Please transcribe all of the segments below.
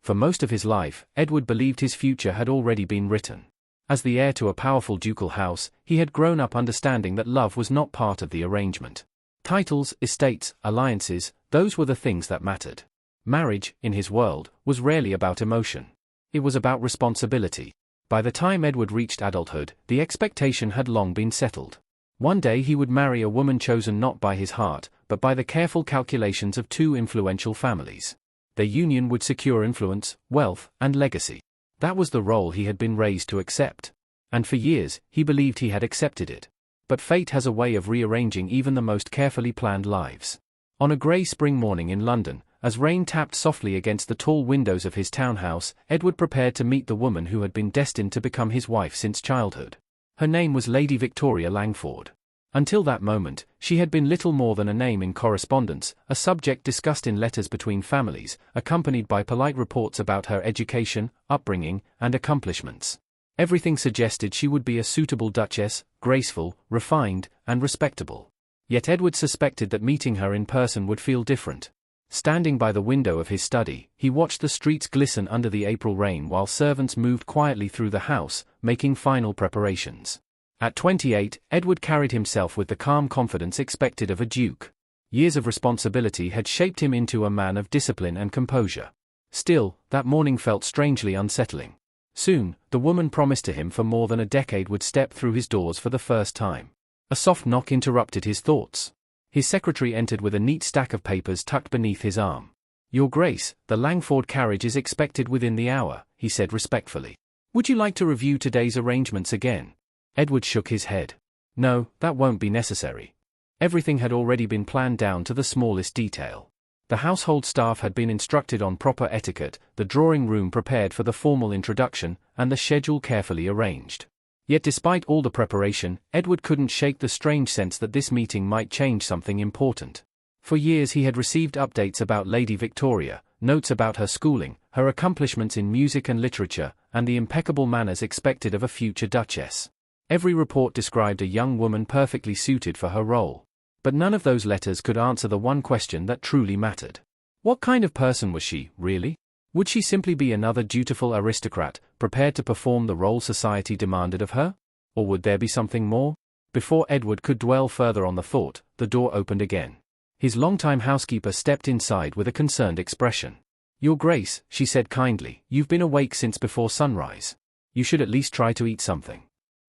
For most of his life, Edward believed his future had already been written. As the heir to a powerful ducal house, he had grown up understanding that love was not part of the arrangement. Titles, estates, alliances, those were the things that mattered. Marriage, in his world, was rarely about emotion. It was about responsibility. By the time Edward reached adulthood, the expectation had long been settled. One day he would marry a woman chosen not by his heart, but by the careful calculations of two influential families. Their union would secure influence, wealth, and legacy. That was the role he had been raised to accept. And for years, he believed he had accepted it. But fate has a way of rearranging even the most carefully planned lives. On a grey spring morning in London, as rain tapped softly against the tall windows of his townhouse, Edward prepared to meet the woman who had been destined to become his wife since childhood. Her name was Lady Victoria Langford. Until that moment, she had been little more than a name in correspondence, a subject discussed in letters between families, accompanied by polite reports about her education, upbringing, and accomplishments. Everything suggested she would be a suitable duchess, graceful, refined, and respectable. Yet Edward suspected that meeting her in person would feel different. Standing by the window of his study, he watched the streets glisten under the April rain while servants moved quietly through the house, making final preparations. At 28, Edward carried himself with the calm confidence expected of a duke. Years of responsibility had shaped him into a man of discipline and composure. Still, that morning felt strangely unsettling. Soon, the woman promised to him for more than a decade would step through his doors for the first time. A soft knock interrupted his thoughts. His secretary entered with a neat stack of papers tucked beneath his arm. "Your Grace, the Langford carriage is expected within the hour," he said respectfully. "Would you like to review today's arrangements again?" Edward shook his head. "No, that won't be necessary." Everything had already been planned down to the smallest detail. The household staff had been instructed on proper etiquette, the drawing room prepared for the formal introduction, and the schedule carefully arranged. Yet despite all the preparation, Edward couldn't shake the strange sense that this meeting might change something important. For years he had received updates about Lady Victoria, notes about her schooling, her accomplishments in music and literature, and the impeccable manners expected of a future duchess. Every report described a young woman perfectly suited for her role. But none of those letters could answer the one question that truly mattered. What kind of person was she, really? Would she simply be another dutiful aristocrat, prepared to perform the role society demanded of her? Or would there be something more? Before Edward could dwell further on the thought, the door opened again. His longtime housekeeper stepped inside with a concerned expression. "Your Grace," she said kindly, "you've been awake since before sunrise. You should at least try to eat something."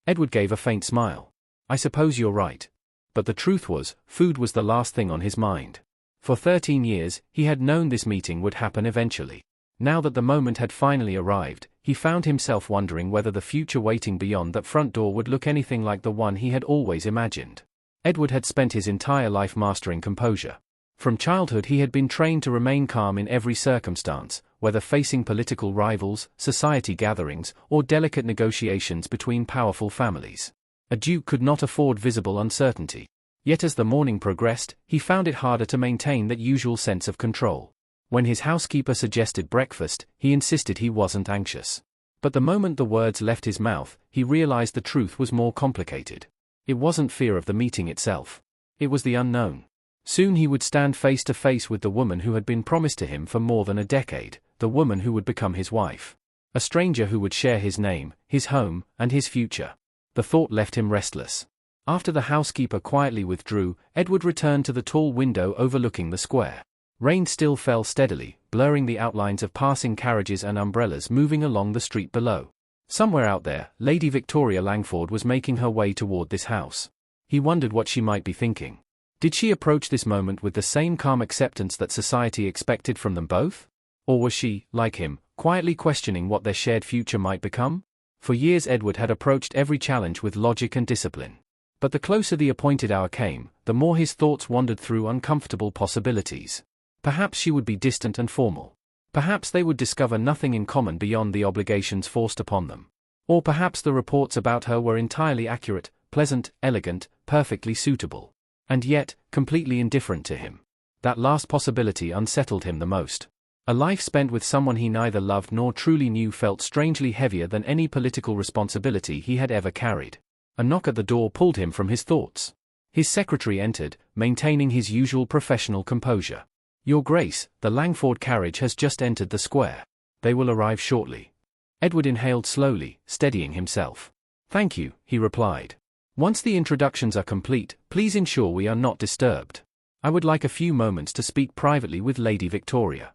Edward gave a faint smile. "I suppose you're right." But the truth was, food was the last thing on his mind. For 13 years, he had known this meeting would happen eventually. Now that the moment had finally arrived, he found himself wondering whether the future waiting beyond that front door would look anything like the one he had always imagined. Edward had spent his entire life mastering composure. From childhood he had been trained to remain calm in every circumstance, whether facing political rivals, society gatherings, or delicate negotiations between powerful families. A duke could not afford visible uncertainty. Yet as the morning progressed, he found it harder to maintain that usual sense of control. When his housekeeper suggested breakfast, he insisted he wasn't anxious. But the moment the words left his mouth, he realized the truth was more complicated. It wasn't fear of the meeting itself. It was the unknown. Soon he would stand face to face with the woman who had been promised to him for more than a decade, the woman who would become his wife. A stranger who would share his name, his home, and his future. The thought left him restless. After the housekeeper quietly withdrew, Edward returned to the tall window overlooking the square. Rain still fell steadily, blurring the outlines of passing carriages and umbrellas moving along the street below. Somewhere out there, Lady Victoria Langford was making her way toward this house. He wondered what she might be thinking. Did she approach this moment with the same calm acceptance that society expected from them both? Or was she, like him, quietly questioning what their shared future might become? For years Edward had approached every challenge with logic and discipline. But the closer the appointed hour came, the more his thoughts wandered through uncomfortable possibilities. Perhaps she would be distant and formal. Perhaps they would discover nothing in common beyond the obligations forced upon them. Or perhaps the reports about her were entirely accurate, pleasant, elegant, perfectly suitable. And yet, completely indifferent to him. That last possibility unsettled him the most. A life spent with someone he neither loved nor truly knew felt strangely heavier than any political responsibility he had ever carried. A knock at the door pulled him from his thoughts. His secretary entered, maintaining his usual professional composure. "Your Grace, the Langford carriage has just entered the square." They will arrive shortly. Edward inhaled slowly, steadying himself. Thank you, he replied. Once the introductions are complete, please ensure we are not disturbed. I would like a few moments to speak privately with Lady Victoria.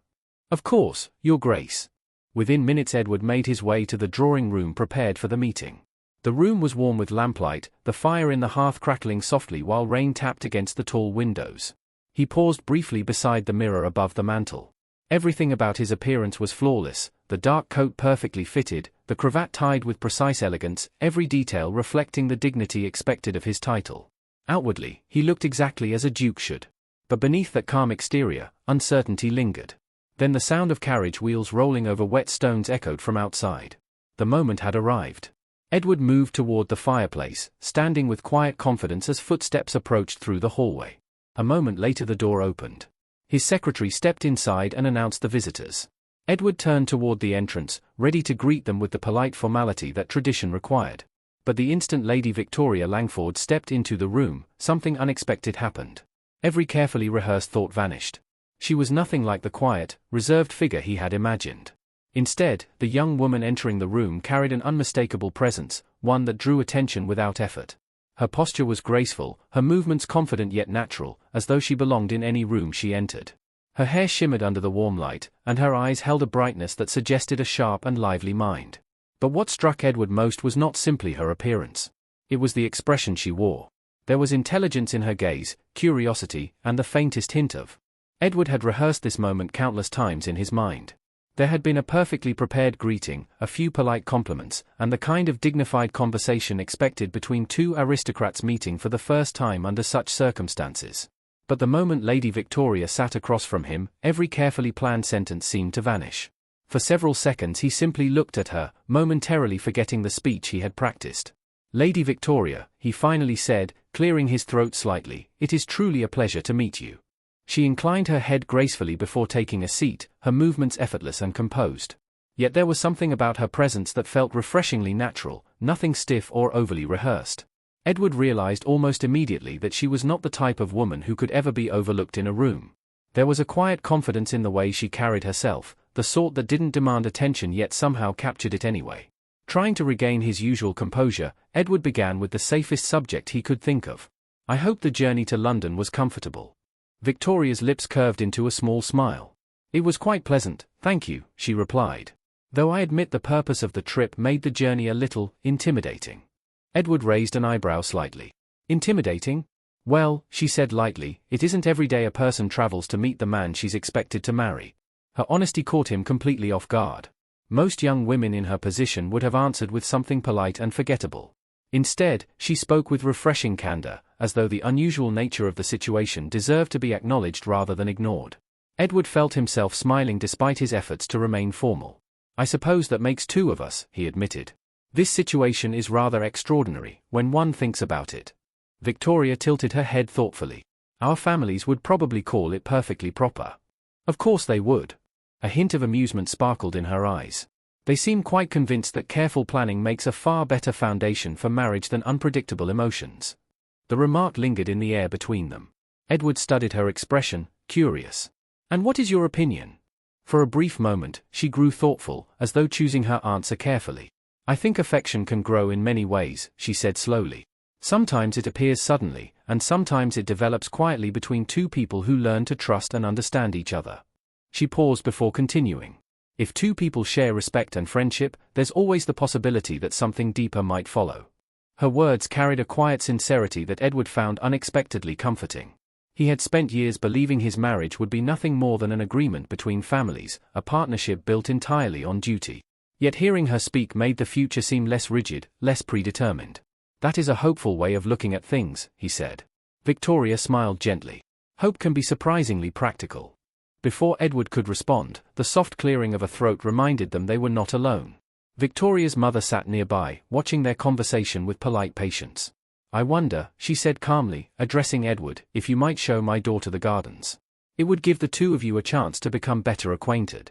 Of course, Your Grace. Within minutes Edward made his way to the drawing room prepared for the meeting. The room was warm with lamplight, the fire in the hearth crackling softly while rain tapped against the tall windows. He paused briefly beside the mirror above the mantel. Everything about his appearance was flawless, the dark coat perfectly fitted, the cravat tied with precise elegance, every detail reflecting the dignity expected of his title. Outwardly, he looked exactly as a duke should. But beneath that calm exterior, uncertainty lingered. Then the sound of carriage wheels rolling over wet stones echoed from outside. The moment had arrived. Edward moved toward the fireplace, standing with quiet confidence as footsteps approached through the hallway. A moment later the door opened. His secretary stepped inside and announced the visitors. Edward turned toward the entrance, ready to greet them with the polite formality that tradition required. But the instant Lady Victoria Langford stepped into the room, something unexpected happened. Every carefully rehearsed thought vanished. She was nothing like the quiet, reserved figure he had imagined. Instead, the young woman entering the room carried an unmistakable presence, one that drew attention without effort. Her posture was graceful, her movements confident yet natural, as though she belonged in any room she entered. Her hair shimmered under the warm light, and her eyes held a brightness that suggested a sharp and lively mind. But what struck Edward most was not simply her appearance. It was the expression she wore. There was intelligence in her gaze, curiosity, and the faintest hint of. Edward had rehearsed this moment countless times in his mind. There had been a perfectly prepared greeting, a few polite compliments, and the kind of dignified conversation expected between two aristocrats meeting for the first time under such circumstances. But the moment Lady Victoria sat across from him, every carefully planned sentence seemed to vanish. For several seconds he simply looked at her, momentarily forgetting the speech he had practiced. Lady Victoria, he finally said, clearing his throat slightly, it is truly a pleasure to meet you. She inclined her head gracefully before taking a seat, her movements effortless and composed. Yet there was something about her presence that felt refreshingly natural, nothing stiff or overly rehearsed. Edward realized almost immediately that she was not the type of woman who could ever be overlooked in a room. There was a quiet confidence in the way she carried herself, the sort that didn't demand attention yet somehow captured it anyway. Trying to regain his usual composure, Edward began with the safest subject he could think of. I hope the journey to London was comfortable. Victoria's lips curved into a small smile. It was quite pleasant, thank you, she replied. Though I admit the purpose of the trip made the journey a little intimidating. Edward raised an eyebrow slightly. Intimidating? Well, she said lightly, it isn't every day a person travels to meet the man she's expected to marry. Her honesty caught him completely off guard. Most young women in her position would have answered with something polite and forgettable. Instead, she spoke with refreshing candor, as though the unusual nature of the situation deserved to be acknowledged rather than ignored. Edward felt himself smiling despite his efforts to remain formal. I suppose that makes two of us, he admitted. This situation is rather extraordinary, when one thinks about it. Victoria tilted her head thoughtfully. Our families would probably call it perfectly proper. Of course they would. A hint of amusement sparkled in her eyes. They seem quite convinced that careful planning makes a far better foundation for marriage than unpredictable emotions. The remark lingered in the air between them. Edward studied her expression, curious. And what is your opinion? For a brief moment, she grew thoughtful, as though choosing her answer carefully. I think affection can grow in many ways, she said slowly. Sometimes it appears suddenly, and sometimes it develops quietly between two people who learn to trust and understand each other. She paused before continuing. If two people share respect and friendship, there's always the possibility that something deeper might follow. Her words carried a quiet sincerity that Edward found unexpectedly comforting. He had spent years believing his marriage would be nothing more than an agreement between families, a partnership built entirely on duty. Yet hearing her speak made the future seem less rigid, less predetermined. That is a hopeful way of looking at things, he said. Victoria smiled gently. Hope can be surprisingly practical. Before Edward could respond, the soft clearing of a throat reminded them they were not alone. Victoria's mother sat nearby, watching their conversation with polite patience. I wonder, she said calmly, addressing Edward, if you might show my daughter the gardens. It would give the two of you a chance to become better acquainted.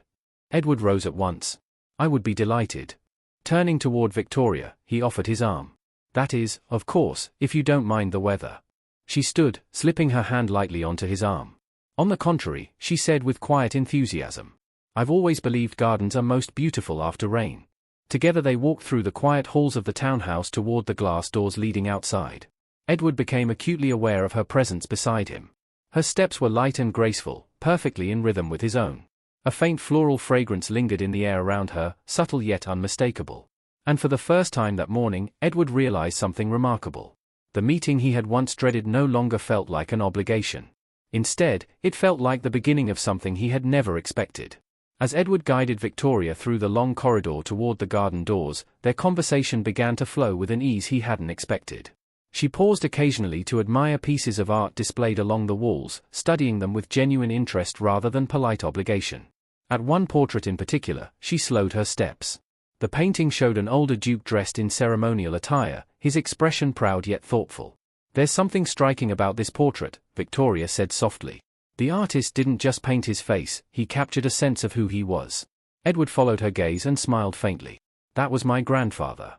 Edward rose at once. I would be delighted. Turning toward Victoria, he offered his arm. That is, of course, if you don't mind the weather. She stood, slipping her hand lightly onto his arm. On the contrary, she said with quiet enthusiasm. I've always believed gardens are most beautiful after rain. Together they walked through the quiet halls of the townhouse toward the glass doors leading outside. Edward became acutely aware of her presence beside him. Her steps were light and graceful, perfectly in rhythm with his own. A faint floral fragrance lingered in the air around her, subtle yet unmistakable. And for the first time that morning, Edward realized something remarkable. The meeting he had once dreaded no longer felt like an obligation. Instead, it felt like the beginning of something he had never expected. As Edward guided Victoria through the long corridor toward the garden doors, their conversation began to flow with an ease he hadn't expected. She paused occasionally to admire pieces of art displayed along the walls, studying them with genuine interest rather than polite obligation. At one portrait in particular, she slowed her steps. The painting showed an older duke dressed in ceremonial attire, his expression proud yet thoughtful. "There's something striking about this portrait," Victoria said softly. "The artist didn't just paint his face, he captured a sense of who he was." Edward followed her gaze and smiled faintly. "That was my grandfather."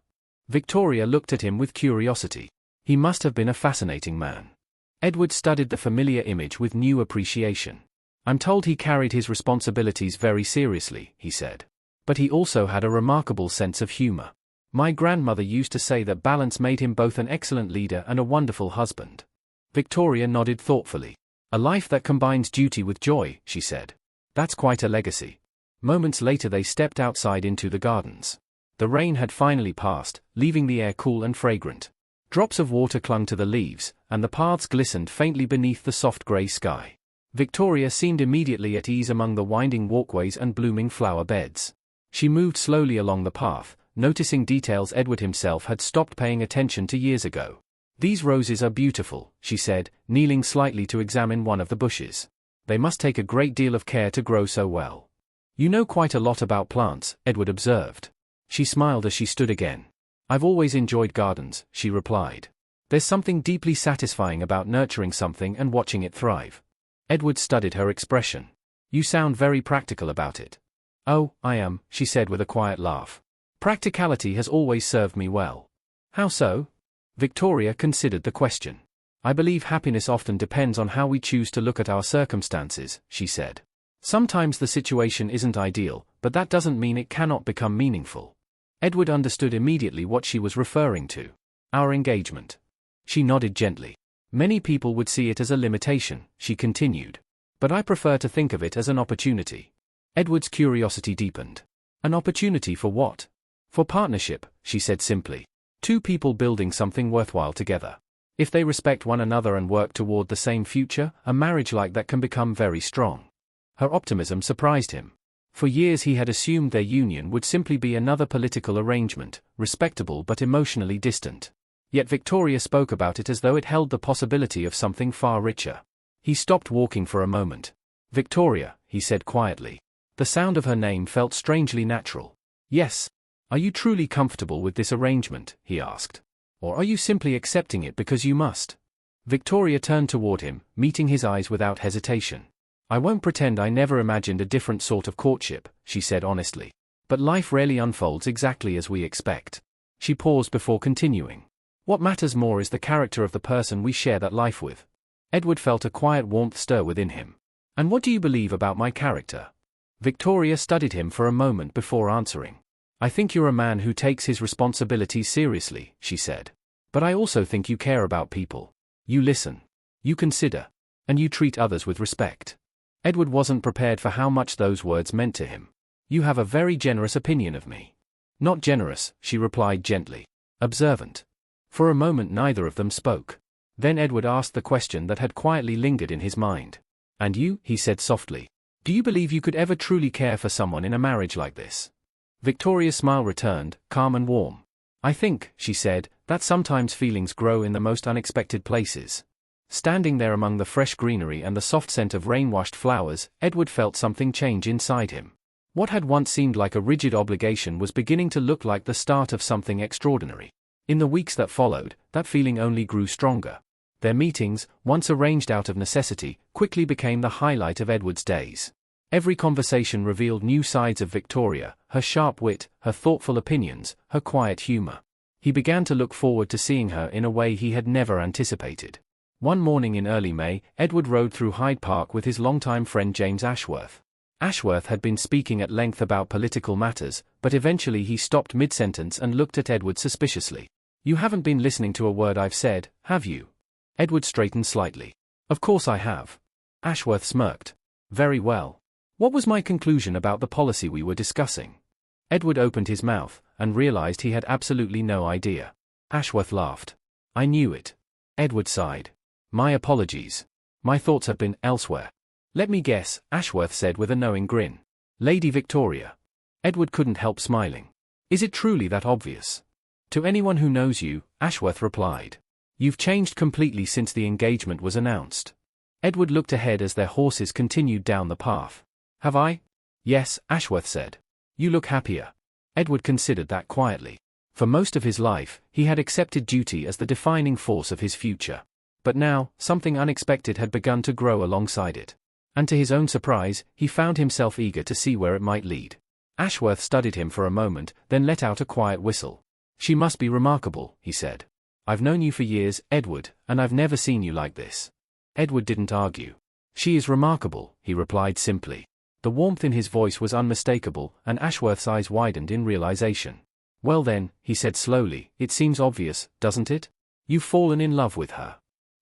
Victoria looked at him with curiosity. He must have been a fascinating man. Edward studied the familiar image with new appreciation. "I'm told he carried his responsibilities very seriously," he said. "But he also had a remarkable sense of humor. My grandmother used to say that balance made him both an excellent leader and a wonderful husband." Victoria nodded thoughtfully. "A life that combines duty with joy," she said. "That's quite a legacy." Moments later they stepped outside into the gardens. The rain had finally passed, leaving the air cool and fragrant. Drops of water clung to the leaves, and the paths glistened faintly beneath the soft grey sky. Victoria seemed immediately at ease among the winding walkways and blooming flower beds. She moved slowly along the path, noticing details Edward himself had stopped paying attention to years ago. "These roses are beautiful," she said, kneeling slightly to examine one of the bushes. "They must take a great deal of care to grow so well." "You know quite a lot about plants," Edward observed. She smiled as she stood again. "I've always enjoyed gardens," she replied. "There's something deeply satisfying about nurturing something and watching it thrive." Edward studied her expression. "You sound very practical about it." "Oh, I am," she said with a quiet laugh. "Practicality has always served me well." "How so?" Victoria considered the question. "I believe happiness often depends on how we choose to look at our circumstances," she said. "Sometimes the situation isn't ideal, but that doesn't mean it cannot become meaningful." Edward understood immediately what she was referring to. "Our engagement." She nodded gently. "Many people would see it as a limitation," she continued. "But I prefer to think of it as an opportunity." Edward's curiosity deepened. "An opportunity for what?" "For partnership," she said simply. "Two people building something worthwhile together. If they respect one another and work toward the same future, a marriage like that can become very strong." Her optimism surprised him. For years he had assumed their union would simply be another political arrangement, respectable but emotionally distant. Yet Victoria spoke about it as though it held the possibility of something far richer. He stopped walking for a moment. "Victoria," he said quietly. The sound of her name felt strangely natural. "Yes. Are you truly comfortable with this arrangement?" he asked. "Or are you simply accepting it because you must?" Victoria turned toward him, meeting his eyes without hesitation. "I won't pretend I never imagined a different sort of courtship," she said honestly. "But life rarely unfolds exactly as we expect." She paused before continuing. "What matters more is the character of the person we share that life with." Edward felt a quiet warmth stir within him. "And what do you believe about my character?" Victoria studied him for a moment before answering. "I think you're a man who takes his responsibilities seriously," she said. "But I also think you care about people. You listen. You consider. And you treat others with respect." Edward wasn't prepared for how much those words meant to him. "You have a very generous opinion of me." "Not generous," she replied gently. "Observant." For a moment neither of them spoke. Then Edward asked the question that had quietly lingered in his mind. "And you," he said softly. "Do you believe you could ever truly care for someone in a marriage like this?" Victoria's smile returned, calm and warm. "I think," she said, "that sometimes feelings grow in the most unexpected places." Standing there among the fresh greenery and the soft scent of rain-washed flowers, Edward felt something change inside him. What had once seemed like a rigid obligation was beginning to look like the start of something extraordinary. In the weeks that followed, that feeling only grew stronger. Their meetings, once arranged out of necessity, quickly became the highlight of Edward's days. Every conversation revealed new sides of Victoria, her sharp wit, her thoughtful opinions, her quiet humor. He began to look forward to seeing her in a way he had never anticipated. One morning in early May, Edward rode through Hyde Park with his longtime friend James Ashworth. Ashworth had been speaking at length about political matters, but eventually he stopped mid-sentence and looked at Edward suspiciously. You haven't been listening to a word I've said, have you? Edward straightened slightly. Of course I have. Ashworth smirked. Very well. What was my conclusion about the policy we were discussing? Edward opened his mouth, and realized he had absolutely no idea. Ashworth laughed. I knew it. Edward sighed. My apologies. My thoughts have been elsewhere. Let me guess, Ashworth said with a knowing grin. Lady Victoria. Edward couldn't help smiling. Is it truly that obvious? To anyone who knows you, Ashworth replied. You've changed completely since the engagement was announced. Edward looked ahead as their horses continued down the path. Have I? Yes, Ashworth said. You look happier. Edward considered that quietly. For most of his life, he had accepted duty as the defining force of his future. But now, something unexpected had begun to grow alongside it. And to his own surprise, he found himself eager to see where it might lead. Ashworth studied him for a moment, then let out a quiet whistle. She must be remarkable, he said. I've known you for years, Edward, and I've never seen you like this. Edward didn't argue. She is remarkable, he replied simply. The warmth in his voice was unmistakable, and Ashworth's eyes widened in realization. Well then, he said slowly, it seems obvious, doesn't it? You've fallen in love with her.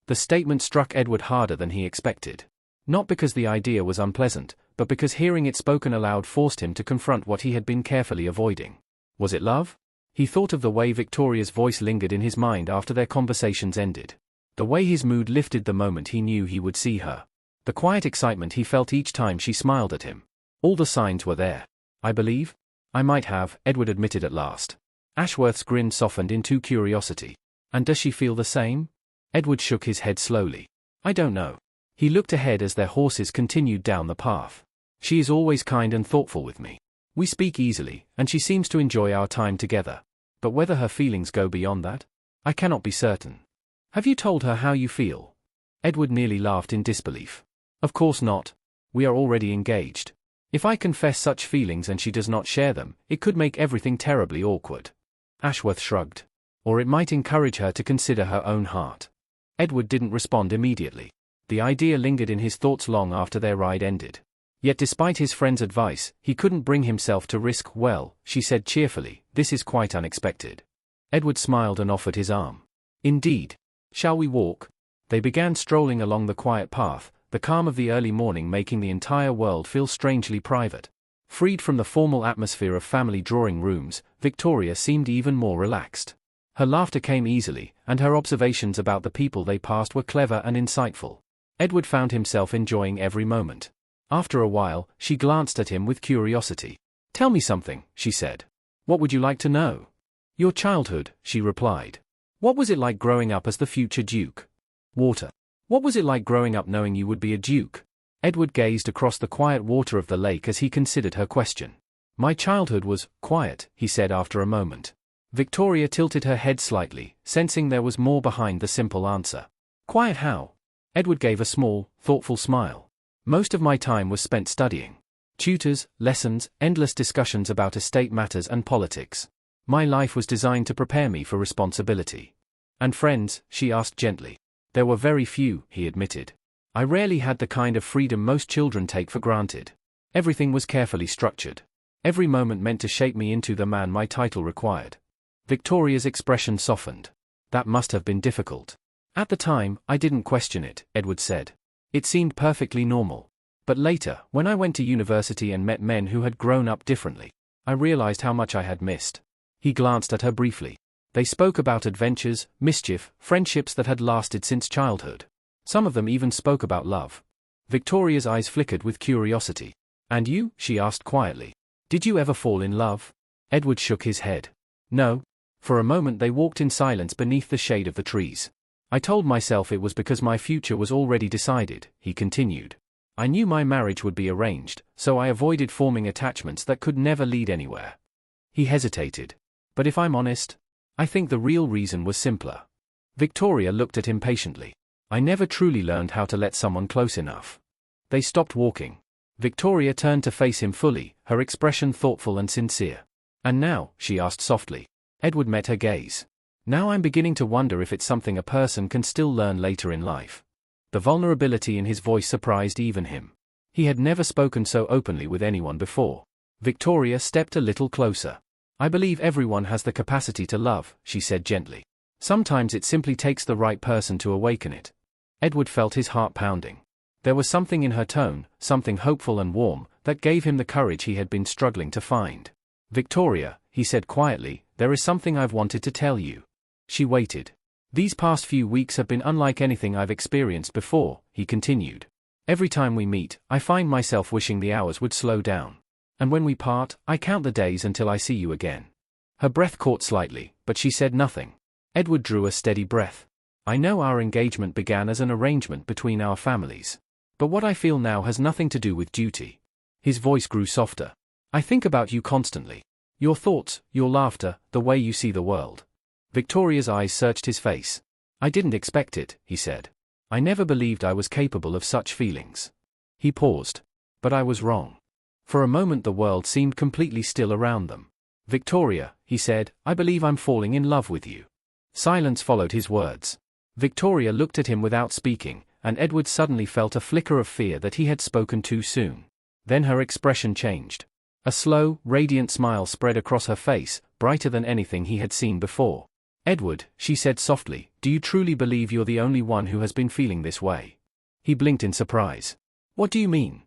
The statement struck Edward harder than he expected. Not because the idea was unpleasant, but because hearing it spoken aloud forced him to confront what he had been carefully avoiding. Was it love? He thought of the way Victoria's voice lingered in his mind after their conversations ended. The way his mood lifted the moment he knew he would see her. The quiet excitement he felt each time she smiled at him. All the signs were there. I believe? I might have, Edward admitted at last. Ashworth's grin softened into curiosity. And does she feel the same? Edward shook his head slowly. I don't know. He looked ahead as their horses continued down the path. She is always kind and thoughtful with me. We speak easily, and she seems to enjoy our time together. But whether her feelings go beyond that? I cannot be certain. Have you told her how you feel? Edward nearly laughed in disbelief. Of course not. We are already engaged. If I confess such feelings and she does not share them, it could make everything terribly awkward. Ashworth shrugged. Or it might encourage her to consider her own heart. Edward didn't respond immediately. The idea lingered in his thoughts long after their ride ended. Yet despite his friend's advice, he couldn't bring himself to risk. Well, she said cheerfully, this is quite unexpected. Edward smiled and offered his arm. Indeed. Shall we walk? They began strolling along the quiet path, the calm of the early morning making the entire world feel strangely private. Freed from the formal atmosphere of family drawing rooms, Victoria seemed even more relaxed. Her laughter came easily, and her observations about the people they passed were clever and insightful. Edward found himself enjoying every moment. After a while, she glanced at him with curiosity. Tell me something, she said. What would you like to know? Your childhood, she replied. What was it like growing up as the future Duke? Water. What was it like growing up knowing you would be a Duke? Edward gazed across the quiet water of the lake as he considered her question. My childhood was quiet, he said after a moment. Victoria tilted her head slightly, sensing there was more behind the simple answer. Quiet how? Edward gave a small, thoughtful smile. Most of my time was spent studying. Tutors, lessons, endless discussions about estate matters and politics. My life was designed to prepare me for responsibility. And friends, she asked gently. There were very few, he admitted. I rarely had the kind of freedom most children take for granted. Everything was carefully structured. Every moment meant to shape me into the man my title required. Victoria's expression softened. That must have been difficult. At the time, I didn't question it, Edward said. It seemed perfectly normal. But later, when I went to university and met men who had grown up differently, I realized how much I had missed. He glanced at her briefly. They spoke about adventures, mischief, friendships that had lasted since childhood. Some of them even spoke about love. Victoria's eyes flickered with curiosity. And you? She asked quietly. Did you ever fall in love? Edward shook his head. No. For a moment they walked in silence beneath the shade of the trees. I told myself it was because my future was already decided, he continued. I knew my marriage would be arranged, so I avoided forming attachments that could never lead anywhere. He hesitated. But if I'm honest, I think the real reason was simpler. Victoria looked at him patiently. I never truly learned how to let someone close enough. They stopped walking. Victoria turned to face him fully, her expression thoughtful and sincere. And now, she asked softly. Edward met her gaze. Now I'm beginning to wonder if it's something a person can still learn later in life. The vulnerability in his voice surprised even him. He had never spoken so openly with anyone before. Victoria stepped a little closer. "I believe everyone has the capacity to love," she said gently. "Sometimes it simply takes the right person to awaken it." Edward felt his heart pounding. There was something in her tone, something hopeful and warm, that gave him the courage he had been struggling to find. "Victoria," he said quietly, "there is something I've wanted to tell you." She waited. "These past few weeks have been unlike anything I've experienced before," he continued. "Every time we meet, I find myself wishing the hours would slow down. And when we part, I count the days until I see you again." Her breath caught slightly, but she said nothing. Edward drew a steady breath. "I know our engagement began as an arrangement between our families. But what I feel now has nothing to do with duty." His voice grew softer. "I think about you constantly. Your thoughts, your laughter, the way you see the world." Victoria's eyes searched his face. "I didn't expect it," he said. "I never believed I was capable of such feelings." He paused. "But I was wrong." For a moment the world seemed completely still around them. "Victoria," he said, "I believe I'm falling in love with you." Silence followed his words. Victoria looked at him without speaking, and Edward suddenly felt a flicker of fear that he had spoken too soon. Then her expression changed. A slow, radiant smile spread across her face, brighter than anything he had seen before. "Edward," she said softly, "do you truly believe you're the only one who has been feeling this way?" He blinked in surprise. "What do you mean?"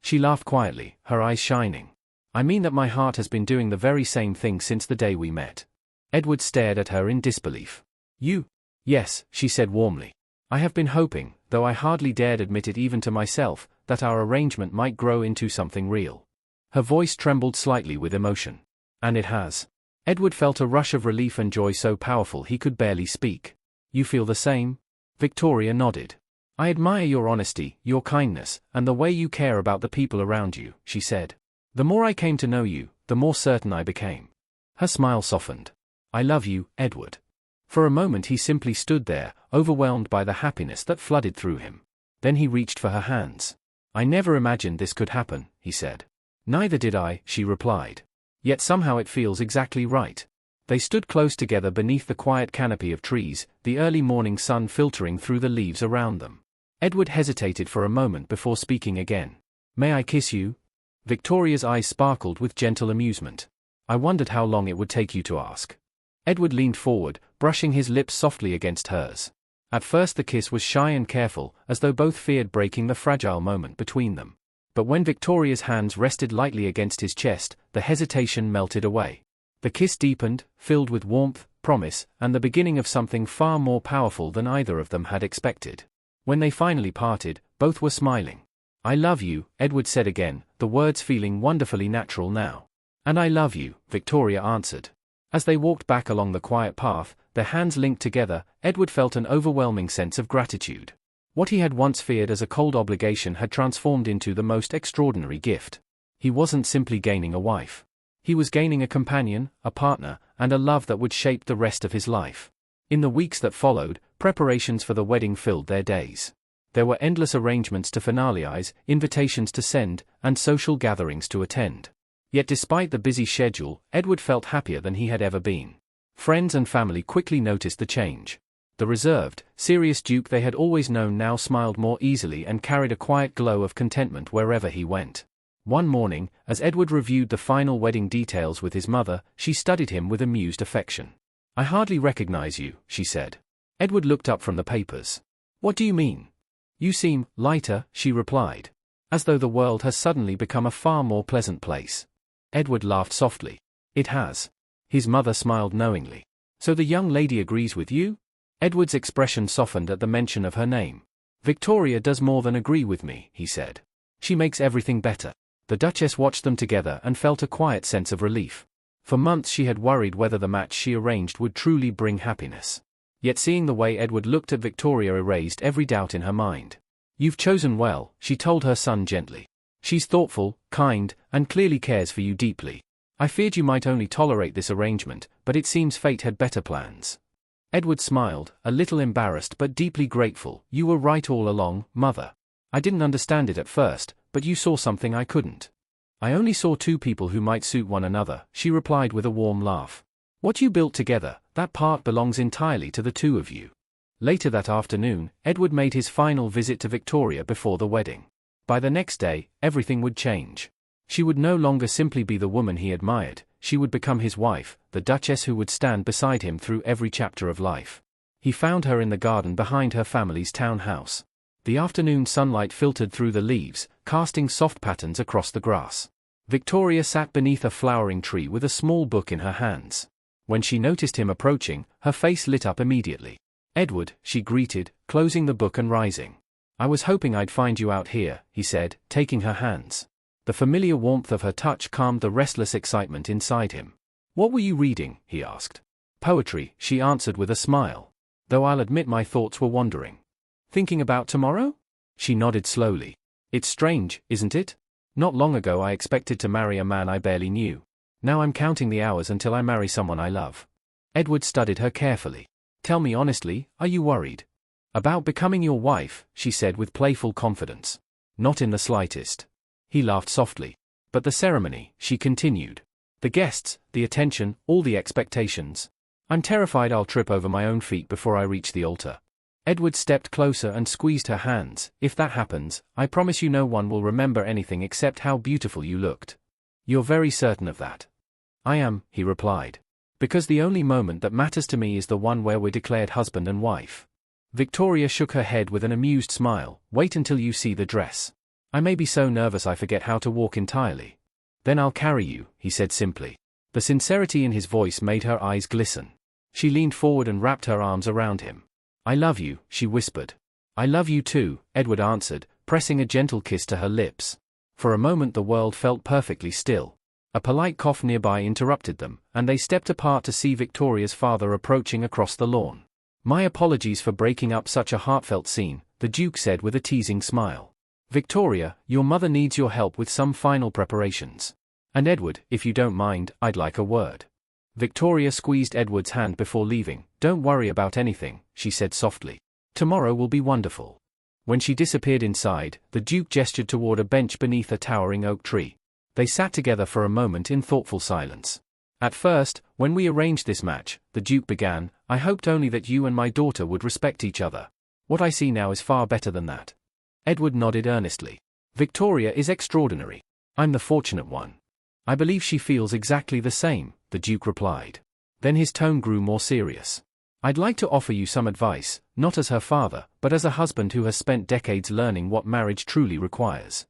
She laughed quietly, her eyes shining. "I mean that my heart has been doing the very same thing since the day we met." Edward stared at her in disbelief. "You?" "Yes," she said warmly. "I have been hoping, though I hardly dared admit it even to myself, that our arrangement might grow into something real." Her voice trembled slightly with emotion. "And it has." Edward felt a rush of relief and joy so powerful he could barely speak. "You feel the same?" Victoria nodded. "I admire your honesty, your kindness, and the way you care about the people around you," she said. "The more I came to know you, the more certain I became." Her smile softened. "I love you, Edward." For a moment he simply stood there, overwhelmed by the happiness that flooded through him. Then he reached for her hands. "I never imagined this could happen," he said. "Neither did I," she replied. "Yet somehow it feels exactly right." They stood close together beneath the quiet canopy of trees, the early morning sun filtering through the leaves around them. Edward hesitated for a moment before speaking again. "May I kiss you?" Victoria's eyes sparkled with gentle amusement. "I wondered how long it would take you to ask." Edward leaned forward, brushing his lips softly against hers. At first the kiss was shy and careful, as though both feared breaking the fragile moment between them. But when Victoria's hands rested lightly against his chest, the hesitation melted away. The kiss deepened, filled with warmth, promise, and the beginning of something far more powerful than either of them had expected. When they finally parted, both were smiling. "I love you," Edward said again, the words feeling wonderfully natural now. "And I love you," Victoria answered. As they walked back along the quiet path, their hands linked together, Edward felt an overwhelming sense of gratitude. What he had once feared as a cold obligation had transformed into the most extraordinary gift. He wasn't simply gaining a wife. He was gaining a companion, a partner, and a love that would shape the rest of his life. In the weeks that followed, preparations for the wedding filled their days. There were endless arrangements to finalize, invitations to send, and social gatherings to attend. Yet despite the busy schedule, Edward felt happier than he had ever been. Friends and family quickly noticed the change. The reserved, serious Duke they had always known now smiled more easily and carried a quiet glow of contentment wherever he went. One morning, as Edward reviewed the final wedding details with his mother, she studied him with amused affection. "I hardly recognize you," she said. Edward looked up from the papers. "What do you mean?" "You seem lighter," she replied. "As though the world has suddenly become a far more pleasant place." Edward laughed softly. "It has." His mother smiled knowingly. "So the young lady agrees with you?" Edward's expression softened at the mention of her name. "Victoria does more than agree with me," he said. "She makes everything better." The Duchess watched them together and felt a quiet sense of relief. For months she had worried whether the match she arranged would truly bring happiness. Yet seeing the way Edward looked at Victoria erased every doubt in her mind. "You've chosen well," she told her son gently. "She's thoughtful, kind, and clearly cares for you deeply. I feared you might only tolerate this arrangement, but it seems fate had better plans." Edward smiled, a little embarrassed but deeply grateful. "You were right all along, Mother. I didn't understand it at first, but you saw something I couldn't." "I only saw two people who might suit one another," she replied with a warm laugh. "What you built together, that part belongs entirely to the two of you." Later that afternoon, Edward made his final visit to Victoria before the wedding. By the next day, everything would change. She would no longer simply be the woman he admired, she would become his wife, the Duchess who would stand beside him through every chapter of life. He found her in the garden behind her family's townhouse. The afternoon sunlight filtered through the leaves, casting soft patterns across the grass. Victoria sat beneath a flowering tree with a small book in her hands. When she noticed him approaching, her face lit up immediately. "Edward," she greeted, closing the book and rising. "I was hoping I'd find you out here," he said, taking her hands. The familiar warmth of her touch calmed the restless excitement inside him. "What were you reading?" he asked. "Poetry," she answered with a smile. "Though I'll admit my thoughts were wandering." "Thinking about tomorrow?" She nodded slowly. "It's strange, isn't it? Not long ago I expected to marry a man I barely knew. Now I'm counting the hours until I marry someone I love." Edward studied her carefully. "Tell me honestly, are you worried?" "About becoming your wife," she said with playful confidence. "Not in the slightest." He laughed softly. "But the ceremony," she continued. "The guests, the attention, all the expectations. I'm terrified I'll trip over my own feet before I reach the altar." Edward stepped closer and squeezed her hands. "If that happens, I promise you no one will remember anything except how beautiful you looked." "You're very certain of that?" "I am," he replied. "Because the only moment that matters to me is the one where we're declared husband and wife." Victoria shook her head with an amused smile. "Wait until you see the dress. I may be so nervous I forget how to walk entirely." "Then I'll carry you," he said simply. The sincerity in his voice made her eyes glisten. She leaned forward and wrapped her arms around him. "I love you," she whispered. "I love you too," Edward answered, pressing a gentle kiss to her lips. For a moment the world felt perfectly still. A polite cough nearby interrupted them, and they stepped apart to see Victoria's father approaching across the lawn. "My apologies for breaking up such a heartfelt scene," the Duke said with a teasing smile. "Victoria, your mother needs your help with some final preparations. And Edward, if you don't mind, I'd like a word." Victoria squeezed Edward's hand before leaving. "Don't worry about anything," she said softly. "Tomorrow will be wonderful." When she disappeared inside, the Duke gestured toward a bench beneath a towering oak tree. They sat together for a moment in thoughtful silence. "At first, when we arranged this match," the Duke began, "I hoped only that you and my daughter would respect each other. What I see now is far better than that." Edward nodded earnestly. "Victoria is extraordinary. I'm the fortunate one." "I believe she feels exactly the same," the Duke replied. Then his tone grew more serious. "I'd like to offer you some advice, not as her father, but as a husband who has spent decades learning what marriage truly requires."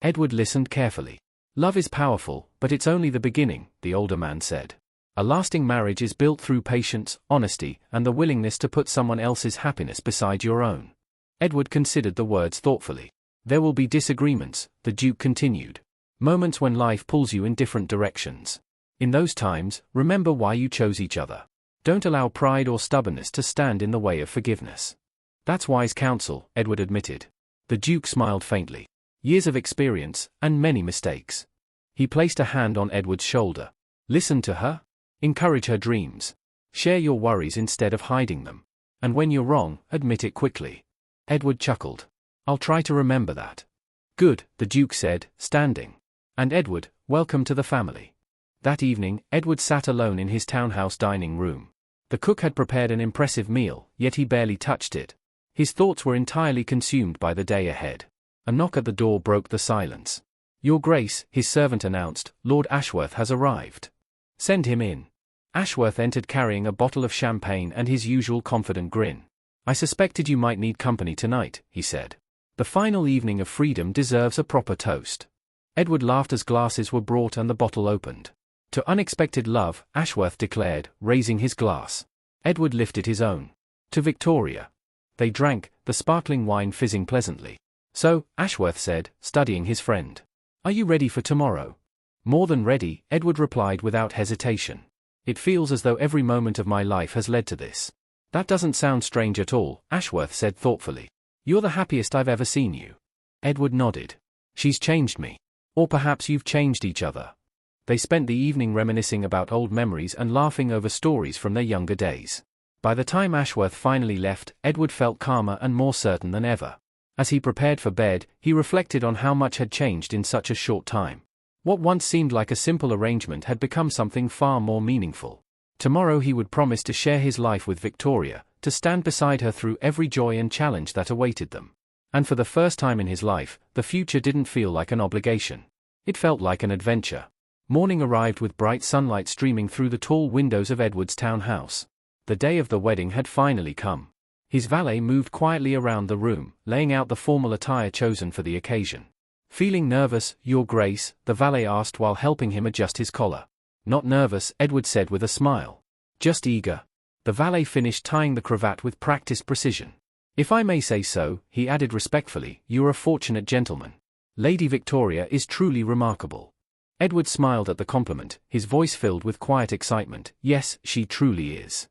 Edward listened carefully. "Love is powerful, but it's only the beginning," the older man said. "A lasting marriage is built through patience, honesty, and the willingness to put someone else's happiness beside your own." Edward considered the words thoughtfully. "There will be disagreements," the Duke continued. "Moments when life pulls you in different directions. In those times, remember why you chose each other. Don't allow pride or stubbornness to stand in the way of forgiveness." "That's wise counsel," Edward admitted. The Duke smiled faintly. "Years of experience, and many mistakes." He placed a hand on Edward's shoulder. "Listen to her. Encourage her dreams. Share your worries instead of hiding them. And when you're wrong, admit it quickly." Edward chuckled. "I'll try to remember that." "Good," the Duke said, standing. "And Edward, welcome to the family." That evening, Edward sat alone in his townhouse dining room. The cook had prepared an impressive meal, yet he barely touched it. His thoughts were entirely consumed by the day ahead. A knock at the door broke the silence. "Your Grace," his servant announced, "Lord Ashworth has arrived." "Send him in." Ashworth entered carrying a bottle of champagne and his usual confident grin. "I suspected you might need company tonight," he said. "The final evening of freedom deserves a proper toast." Edward laughed as glasses were brought and the bottle opened. "To unexpected love," Ashworth declared, raising his glass. Edward lifted his own. "To Victoria." They drank, the sparkling wine fizzing pleasantly. "So," Ashworth said, studying his friend. "Are you ready for tomorrow?" "More than ready," Edward replied without hesitation. "It feels as though every moment of my life has led to this." "That doesn't sound strange at all," Ashworth said thoughtfully. "You're the happiest I've ever seen you." Edward nodded. "She's changed me. Or perhaps you've changed each other." They spent the evening reminiscing about old memories and laughing over stories from their younger days. By the time Ashworth finally left, Edward felt calmer and more certain than ever. As he prepared for bed, he reflected on how much had changed in such a short time. What once seemed like a simple arrangement had become something far more meaningful. Tomorrow he would promise to share his life with Victoria, to stand beside her through every joy and challenge that awaited them. And for the first time in his life, the future didn't feel like an obligation. It felt like an adventure. Morning arrived with bright sunlight streaming through the tall windows of Edward's townhouse. The day of the wedding had finally come. His valet moved quietly around the room, laying out the formal attire chosen for the occasion. Feeling nervous, Your Grace? The valet asked while helping him adjust his collar. Not nervous, Edward said with a smile. Just eager. The valet finished tying the cravat with practiced precision. If I may say so, he added respectfully, you're a fortunate gentleman. Lady Victoria is truly remarkable. Edward smiled at the compliment, his voice filled with quiet excitement. Yes, she truly is.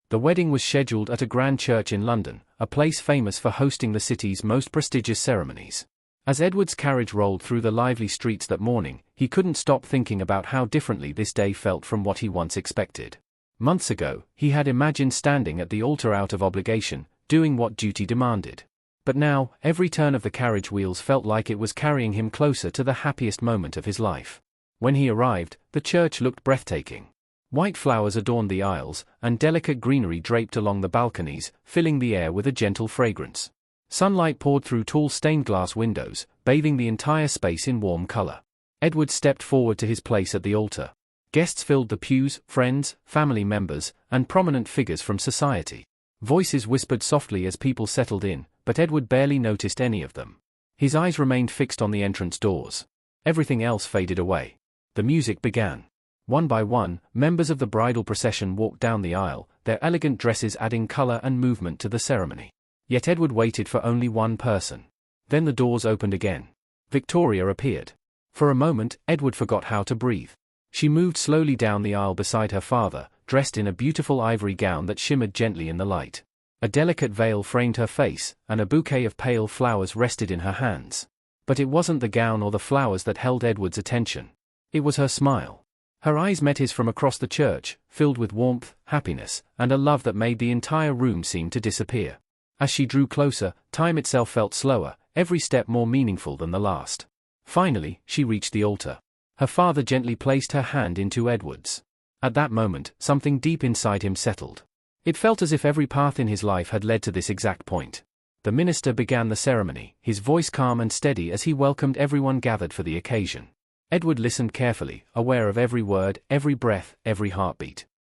The wedding was scheduled at a grand church in London, a place famous for hosting the city's most prestigious ceremonies. As Edward's carriage rolled through the lively streets that morning, he couldn't stop thinking about how differently this day felt from what he once expected. Months ago, he had imagined standing at the altar out of obligation, doing what duty demanded. But now, every turn of the carriage wheels felt like it was carrying him closer to the happiest moment of his life. When he arrived, the church looked breathtaking. White flowers adorned the aisles, and delicate greenery draped along the balconies, filling the air with a gentle fragrance. Sunlight poured through tall stained glass windows, bathing the entire space in warm color. Edward stepped forward to his place at the altar. Guests filled the pews, friends, family members, and prominent figures from society. Voices whispered softly as people settled in, but Edward barely noticed any of them. His eyes remained fixed on the entrance doors. Everything else faded away. The music began. One by one, members of the bridal procession walked down the aisle, their elegant dresses adding color and movement to the ceremony. Yet Edward waited for only one person. Then the doors opened again. Victoria appeared. For a moment, Edward forgot how to breathe. She moved slowly down the aisle beside her father, dressed in a beautiful ivory gown that shimmered gently in the light. A delicate veil framed her face, and a bouquet of pale flowers rested in her hands. But it wasn't the gown or the flowers that held Edward's attention. It was her smile. Her eyes met his from across the church, filled with warmth, happiness, and a love that made the entire room seem to disappear. As she drew closer, time itself felt slower, every step more meaningful than the last. Finally, she reached the altar. Her father gently placed her hand into Edward's. At that moment, something deep inside him settled. It felt as if every path in his life had led to this exact point. The minister began the ceremony, his voice calm and steady as he welcomed everyone gathered for the occasion. Edward listened carefully, aware of every word, every breath, every heartbeat.